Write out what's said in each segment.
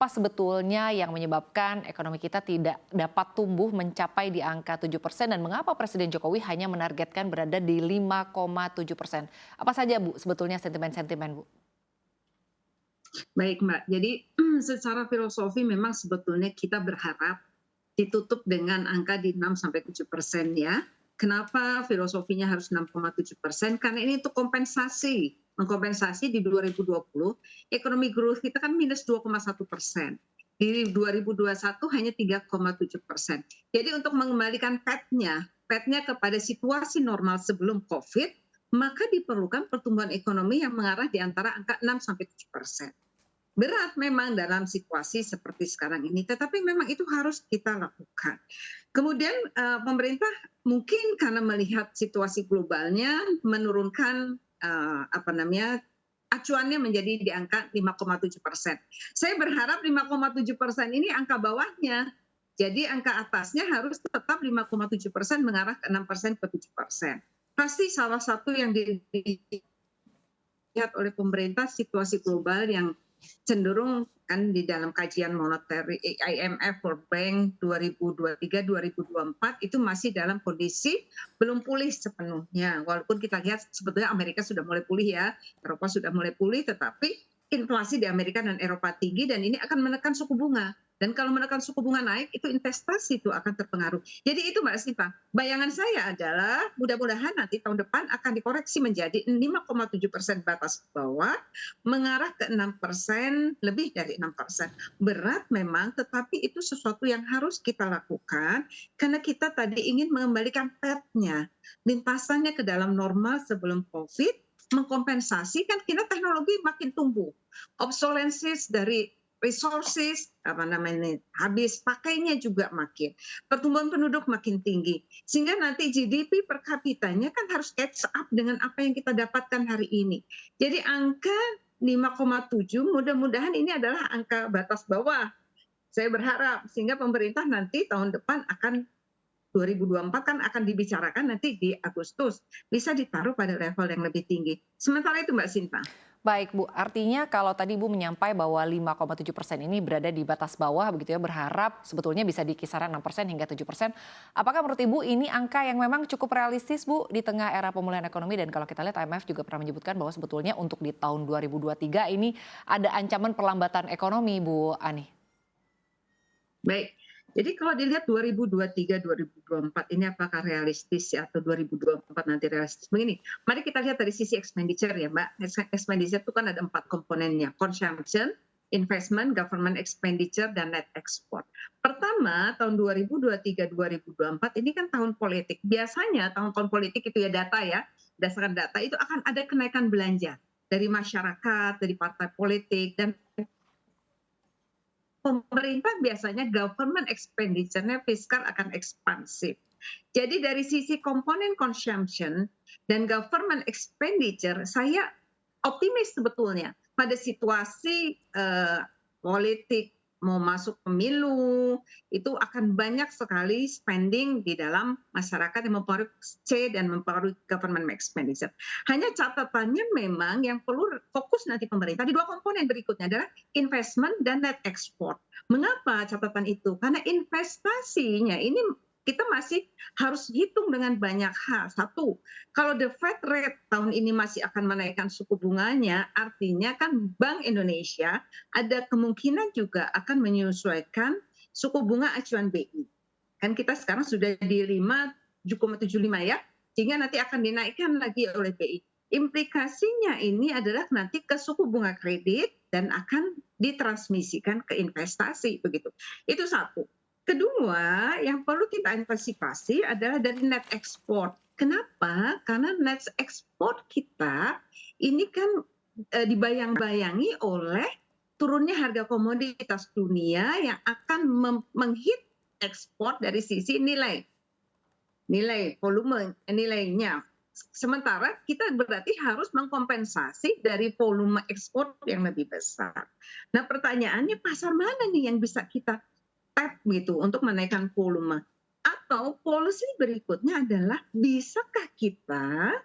apa sebetulnya yang menyebabkan ekonomi kita tidak dapat tumbuh mencapai di angka 7% dan mengapa Presiden Jokowi hanya menargetkan berada di 5,7%? Apa saja Bu sebetulnya sentimen-sentimen Bu? Baik Mbak, jadi secara filosofi memang sebetulnya kita berharap ditutup dengan angka di 6-7% ya. Kenapa filosofinya harus 6,7%? Karena ini untuk kompensasi, mengkompensasi di 2020 ekonomi growth kita kan minus 2,1%. Di 2021 hanya 3,7%. Jadi untuk mengembalikan PAT-nya kepada situasi normal sebelum COVID, maka diperlukan pertumbuhan ekonomi yang mengarah di antara angka 6-7%. Berat memang dalam situasi seperti sekarang ini, tetapi memang itu harus kita lakukan. Kemudian pemerintah mungkin karena melihat situasi globalnya menurunkan acuannya menjadi di angka 5,7%. Saya berharap 5,7% ini angka bawahnya. Jadi angka atasnya harus tetap 5,7% mengarah ke 6% ke 7%. Pasti salah satu yang dilihat oleh pemerintah situasi global yang cenderung kan di dalam kajian moneter IMF World Bank 2023-2024 itu masih dalam kondisi belum pulih sepenuhnya. Walaupun kita lihat sebetulnya Amerika sudah mulai pulih ya, Eropa sudah mulai pulih, tetapi inflasi di Amerika dan Eropa tinggi dan ini akan menekan suku bunga. Dan kalau menekan suku bunga naik, itu investasi itu akan terpengaruh. Jadi itu Mbak Siva, bayangan saya adalah mudah-mudahan nanti tahun depan akan dikoreksi menjadi 5,7% batas bawah, mengarah ke 6%, lebih dari 6%. Berat memang, tetapi itu sesuatu yang harus kita lakukan karena kita tadi ingin mengembalikan PAT-nya, lintasannya ke dalam normal sebelum COVID, mengkompensasi kan kita teknologi makin tumbuh, obsolescence dari resources habis pakainya juga makin, pertumbuhan penduduk makin tinggi, sehingga nanti GDP per kapitanya kan harus catch up dengan apa yang kita dapatkan hari ini. Jadi angka 5,7 mudah-mudahan ini adalah angka batas bawah. Saya berharap sehingga pemerintah nanti tahun depan akan 2024 kan akan dibicarakan nanti di Agustus, bisa ditaruh pada level yang lebih tinggi. Sementara itu Mbak Sinta. Baik Bu, artinya kalau tadi Bu menyampaikan bahwa 5,7% ini berada di batas bawah begitu ya, berharap sebetulnya bisa di kisaran 6% hingga 7%. Apakah menurut Ibu ini angka yang memang cukup realistis Bu di tengah era pemulihan ekonomi dan kalau kita lihat IMF juga pernah menyebutkan bahwa sebetulnya untuk di tahun 2023 ini ada ancaman perlambatan ekonomi Bu Ani? Baik, jadi kalau dilihat 2023-2024 ini apakah realistis ya atau 2024 nanti realistis? Begini, mari kita lihat dari sisi expenditure ya Mbak. Expenditure itu kan ada 4 komponennya, consumption, investment, government expenditure, dan net export. Pertama, tahun 2023-2024 ini kan tahun politik. Biasanya tahun-tahun politik itu ya data ya, berdasarkan data itu akan ada kenaikan belanja dari masyarakat, dari partai politik, dan pemerintah biasanya government expenditure-nya fiskal akan ekspansif. Jadi dari sisi komponen consumption dan government expenditure, saya optimis sebetulnya pada situasi politik mau masuk pemilu, itu akan banyak sekali spending di dalam masyarakat yang mempengaruhi C dan mempengaruhi government expenditure. Hanya catatannya memang yang perlu fokus nanti pemerintah di 2 komponen berikutnya adalah investment dan net export. Mengapa catatan itu? Karena investasinya ini kita masih harus hitung dengan banyak hal. Satu, kalau the Fed rate tahun ini masih akan menaikkan suku bunganya, artinya kan Bank Indonesia ada kemungkinan juga akan menyesuaikan suku bunga acuan BI. Kan kita sekarang sudah di 5,75 ya, sehingga nanti akan dinaikkan lagi oleh BI. Implikasinya ini adalah nanti ke suku bunga kredit dan akan ditransmisikan ke investasi begitu. Itu satu. Kedua, yang perlu kita antisipasi adalah dari net export. Kenapa? Karena net export kita ini kan dibayang-bayangi oleh turunnya harga komoditas dunia yang akan menghit ekspor dari sisi nilai volume nilainya. Sementara kita berarti harus mengkompensasi dari volume ekspor yang lebih besar. Nah pertanyaannya pasar mana nih yang bisa kita tap gitu untuk menaikkan volume? Atau policy berikutnya adalah bisakah kita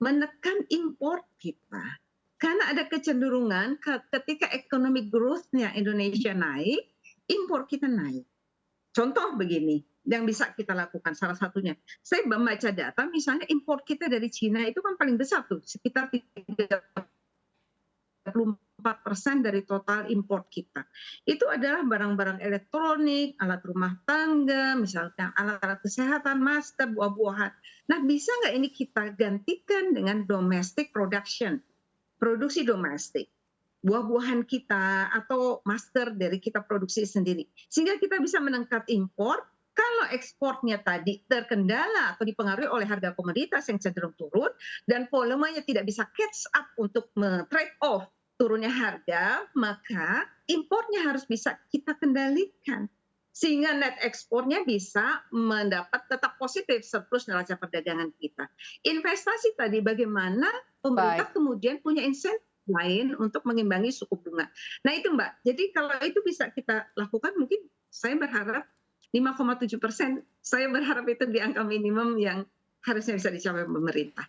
menekan impor kita? Karena ada kecenderungan ketika economic growth-nya Indonesia naik, impor kita naik. Contoh begini, yang bisa kita lakukan salah satunya. Saya membaca data, misalnya impor kita dari Cina itu kan paling besar tuh, sekitar 34% dari total impor kita. Itu adalah barang-barang elektronik, alat rumah tangga, misalkan alat-alat kesehatan, masker, buah-buahan. Nah, bisa nggak ini kita gantikan dengan domestic production, produksi domestik? Buah-buahan kita atau masker dari kita produksi sendiri. Sehingga kita bisa meningkat impor. Kalau ekspornya tadi terkendala atau dipengaruhi oleh harga komoditas yang cenderung turun dan volumenya tidak bisa catch up untuk trade off turunnya harga, maka impornya harus bisa kita kendalikan. Sehingga net ekspornya bisa mendapat tetap positif surplus neraca perdagangan kita. Investasi tadi bagaimana pemerintah Baik. kemudian punya insentif lain untuk mengimbangi suku bunga. Nah itu Mbak, jadi kalau itu bisa kita lakukan mungkin saya berharap 5,7%, saya berharap itu di angka minimum yang harusnya bisa dicapai pemerintah.